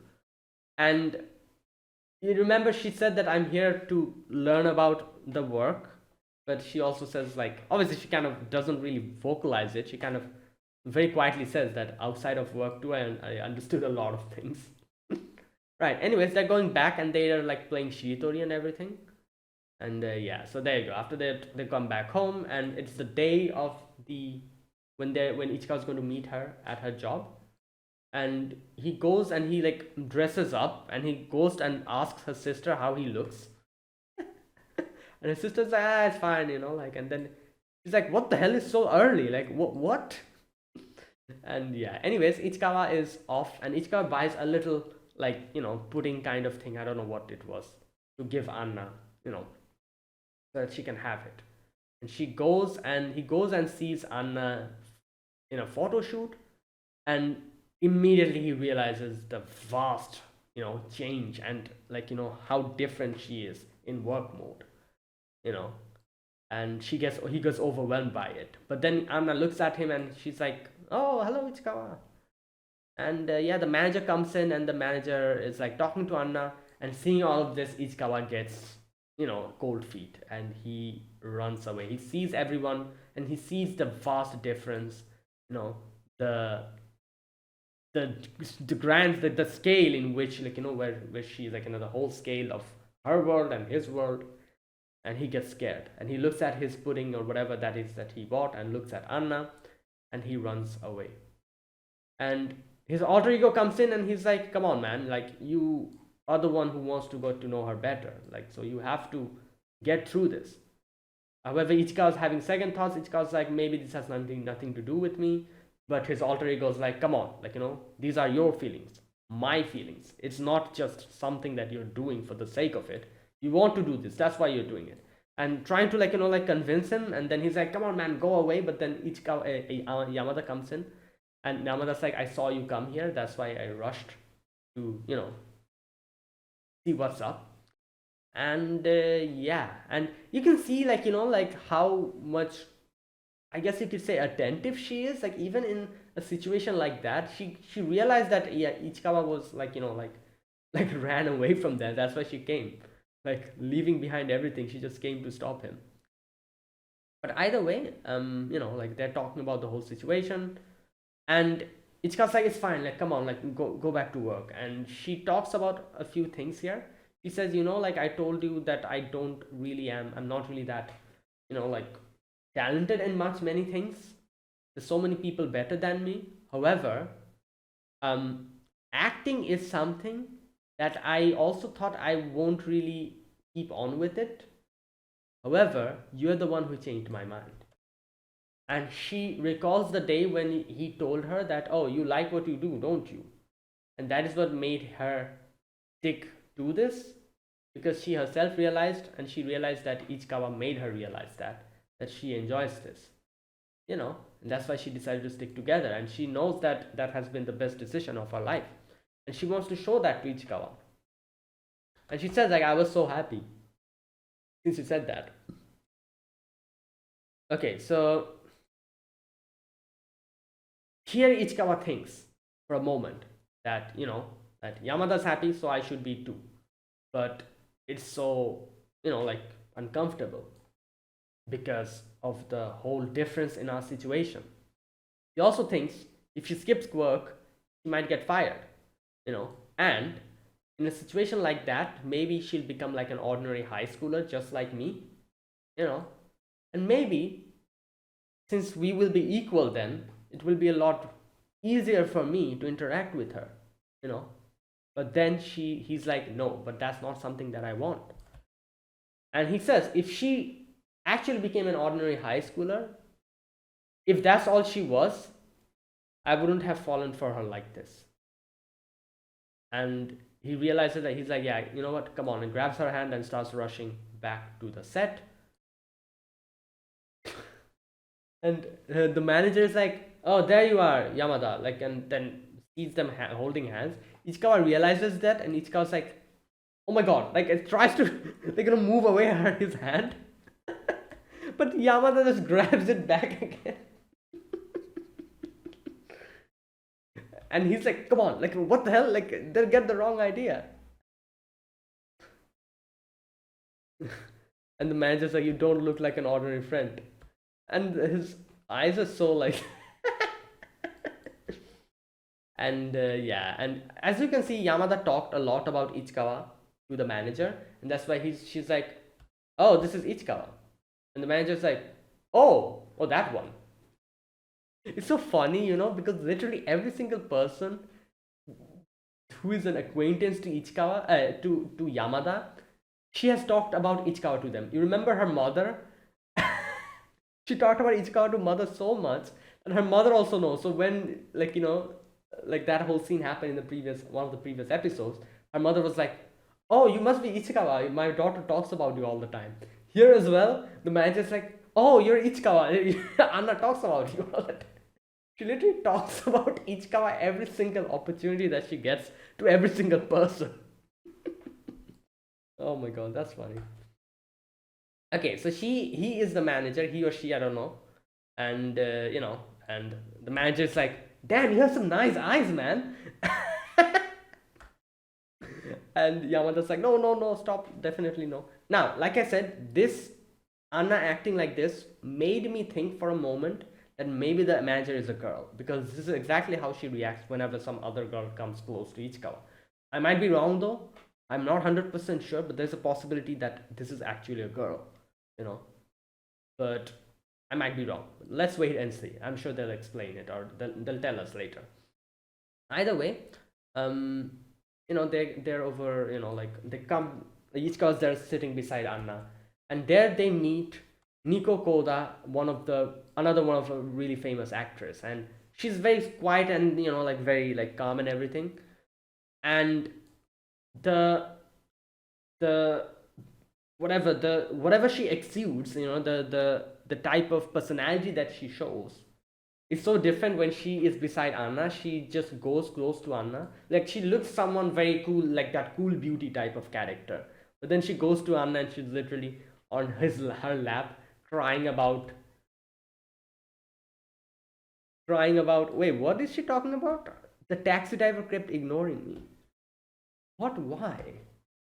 And you remember she said that I'm here to learn about the work, but she also says, like, obviously she kind of doesn't really vocalize it, she kind of very quietly says that outside of work too, I understood a lot of things. Right, anyways, they're going back and they are like playing Shiritori and everything. And yeah, so there you go. After that they come back home, and it's the day of the when Ichika's going to meet her at her job. And he goes and he like dresses up, and he goes and asks her sister how he looks. And his sister's like, ah, it's fine, like. And then she's like, what the hell is so early, like, what? And yeah, anyways, Ichikawa is off, and Ichikawa buys a little, like, pudding kind of thing, I don't know what it was, to give Anna, so that she can have it. And he goes and sees Anna in a photo shoot, and immediately he realizes the vast, change, and like, how different she is in work mode, you know, and he gets overwhelmed by it. But then Anna looks at him, and she's like, "Oh, hello, Ichikawa." And yeah, the manager comes in, and the manager is like talking to Anna, and seeing all of this, Ichikawa gets, cold feet, and he runs away. He sees everyone, and he sees the vast difference, you know, the the the scale in which, like, where she's like, the whole scale of her world and his world. And he gets scared, and he looks at his pudding or whatever that is that he bought, and looks at Anna, and he runs away. And his alter ego comes in, and he's like, come on, man, like, you are the one who wants to go to know her better, like, so you have to get through this. However, Ichikawa's having second thoughts. Ichikawa's like, maybe this has nothing to do with me. But his alter ego is like, come on, like, these are your feelings, my feelings. It's not just something that you're doing for the sake of it. You want to do this. That's why you're doing it. And trying to, like, like convince him. And then he's like, come on, man, go away. But then Yamada comes in. And Yamada's like, I saw you come here. That's why I rushed to, see what's up. And yeah, and you can see, like, like how much, I guess you could say, attentive she is. Like, even in a situation like that, she realized that, yeah, Ichikawa was like, like ran away from there. That's why she came, like leaving behind everything. She just came to stop him. But either way, like they're talking about the whole situation, and Ichika's like, it's fine, like, come on, like, go back to work. And she talks about a few things here. She says, like, I told you that I'm not really that, like, talented in many things. There's so many people better than me. However, acting is something that I also thought I won't really keep on with it. However, you're the one who changed my mind. And she recalls the day when he told her that, oh, you like what you do, don't you? And that is what made her stick to this, because she herself realized, and she realized that Ichikawa made her realize that she enjoys this, and that's why she decided to stick together. And she knows that that has been the best decision of her life, and she wants to show that to Ichikawa. And she says, like, I was so happy since you said that. Okay, so here Ichikawa thinks for a moment that, that Yamada's happy, so I should be too. But it's so, like, uncomfortable because of the whole difference in our situation. He also thinks if she skips work, she might get fired, and in a situation like that, maybe she'll become like an ordinary high schooler just like me, and maybe since we will be equal, then it will be a lot easier for me to interact with her, but then he's like, no, but that's not something that I want. And he says, if she actually became an ordinary high schooler, if that's all she was, I wouldn't have fallen for her like this. And he realizes that, he's like, yeah, you know what, come on, and grabs her hand and starts rushing back to the set. And the manager is like, oh, there you are, Yamada, like, and then sees them holding hands. Ichikawa realizes that, and Ichikawa's like, oh my god, like, it tries to like, move away his hand. But Yamada just grabs it back again. And he's like, come on, like, what the hell, like, they'll get the wrong idea. And the manager's like, you don't look like an ordinary friend. And his eyes are so, like, and yeah, and as you can see, Yamada talked a lot about Ichikawa to the manager, and that's why she's like, oh, this is Ichikawa. And the manager's like, oh, that one. It's so funny, because literally every single person who is an acquaintance to Ichikawa, to Yamada, she has talked about Ichikawa to them. You remember her mother? She talked about Ichikawa to mother so much, and her mother also knows. So when, like, like that whole scene happened in one of the previous episodes, her mother was like, oh, you must be Ichikawa, my daughter talks about you all the time. Here as well, the manager's like, oh, you're Ichikawa, Anna talks about you all the time. She literally talks about Ichikawa every single opportunity that she gets to every single person. Oh my god, that's funny. Okay, so he is the manager, he or she, I don't know. And and the manager's like, damn, you have some nice eyes, man. And Yamada's like, no, stop, definitely no. Now, like I said, this Anna acting like this made me think for a moment that maybe the manager is a girl, because this is exactly how she reacts whenever some other girl comes close to Ichikawa. I might be wrong though, I'm not 100% sure, but there's a possibility that this is actually a girl, but I might be wrong. Let's wait and see. I'm sure they'll explain it, or they'll tell us later. Either way, they're over, like, they come, Ichikawa's there sitting beside Anna, and there they meet Nico Koda, another one of a really famous actress, and she's very quiet and like very like calm and everything. And the the whatever she exudes, the type of personality that she shows is so different when she is beside Anna. She just goes close to Anna. Like she looks someone very cool, like that cool beauty type of character. But then she goes to Anna and she's literally on her lap, crying about wait, what is she talking about? The taxi driver kept ignoring me. What? Why?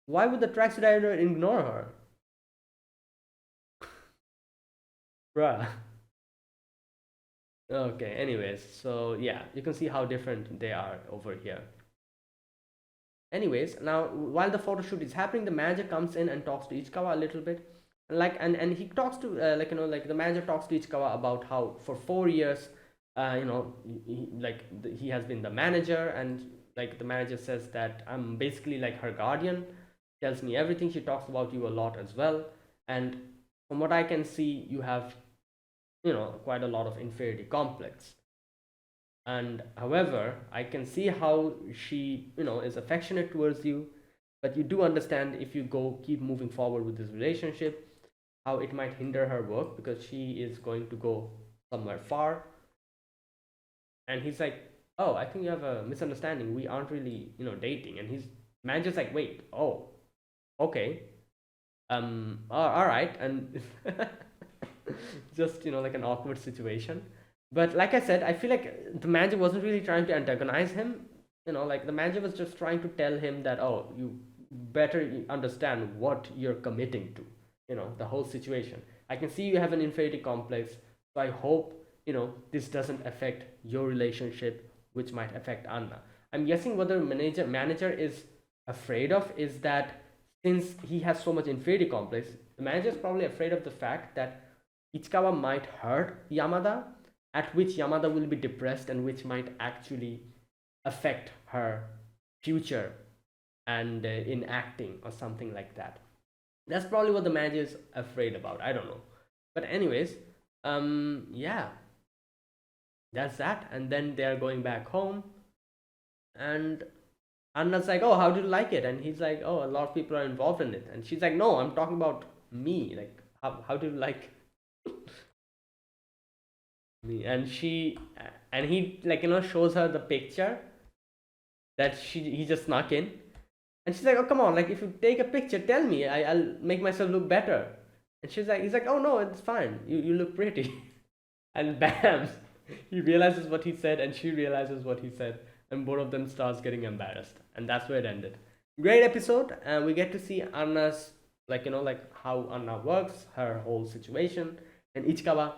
Why would the taxi driver ignore her? Bruh. Okay, anyways, so yeah, you can see how different they are over here. Anyways, now while the photo shoot is happening, the manager comes in and talks to Ichikawa a little bit. Like, and he talks to like the manager talks to Ichikawa about how for 4 years, he has been the manager, and like the manager says that I'm basically like her guardian, tells me everything. She talks about you a lot as well, and from what I can see, you have quite a lot of inferiority complex. And however, I can see how she is affectionate towards you, but you do understand if you go keep moving forward with this relationship, how it might hinder her work because she is going to go somewhere far. And he's like, oh, I think you have a misunderstanding, we aren't really dating. And his manager's like, wait, oh, okay, all right. And just like an awkward situation. But like I said, I feel like the manager wasn't really trying to antagonize him. Like the manager was just trying to tell him that, oh, you better understand what you're committing to, the whole situation. I can see you have an inferiority complex, so I hope this doesn't affect your relationship, which might affect Anna. I'm guessing what the manager is afraid of is that since he has so much inferiority complex, the manager is probably afraid of the fact that Ichikawa might hurt Yamada, at which Yamada will be depressed and which might actually affect her future and in acting or something like that. That's probably what the manager is afraid about. I don't know. But anyways, yeah, that's that. And then they're going back home, and Anna's like, oh, how do you like it? And he's like, oh, a lot of people are involved in it. And she's like, no, I'm talking about me. Like, how do you like me? And he like shows her the picture that he just snuck in. And she's like, oh, come on, like if you take a picture, tell me, I'll make myself look better. And he's like, oh no, it's fine, you look pretty. And bam, he realizes what he said and she realizes what he said, and both of them starts getting embarrassed, and that's where it ended. Great episode, and we get to see Anna's like how Anna works, her whole situation, and Ichikawa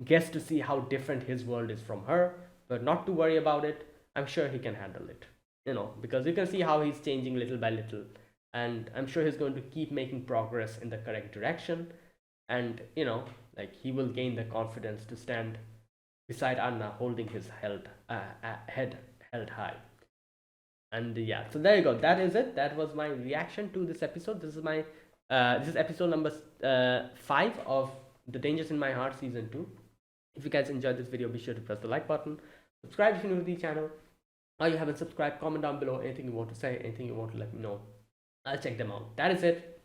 gets to see how different his world is from her, but not to worry about it. I'm sure he can handle it, because you can see how he's changing little by little, and I'm sure he's going to keep making progress in the correct direction, and like he will gain the confidence to stand beside Anna, holding his head held high. And yeah, so there you go. That is it. That was my reaction to this episode. This is episode number 5 of The Dangers in My Heart season 2. If you guys enjoyed this video, be sure to press the like button, subscribe if you're new to the channel, or you haven't subscribed. Comment down below anything you want to say, anything you want to let me know. I'll check them out. That is it.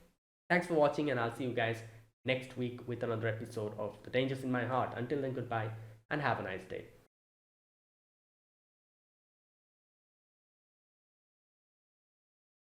Thanks for watching, and I'll see you guys next week with another episode of The Dangers in My Heart. Until then, goodbye and have a nice day.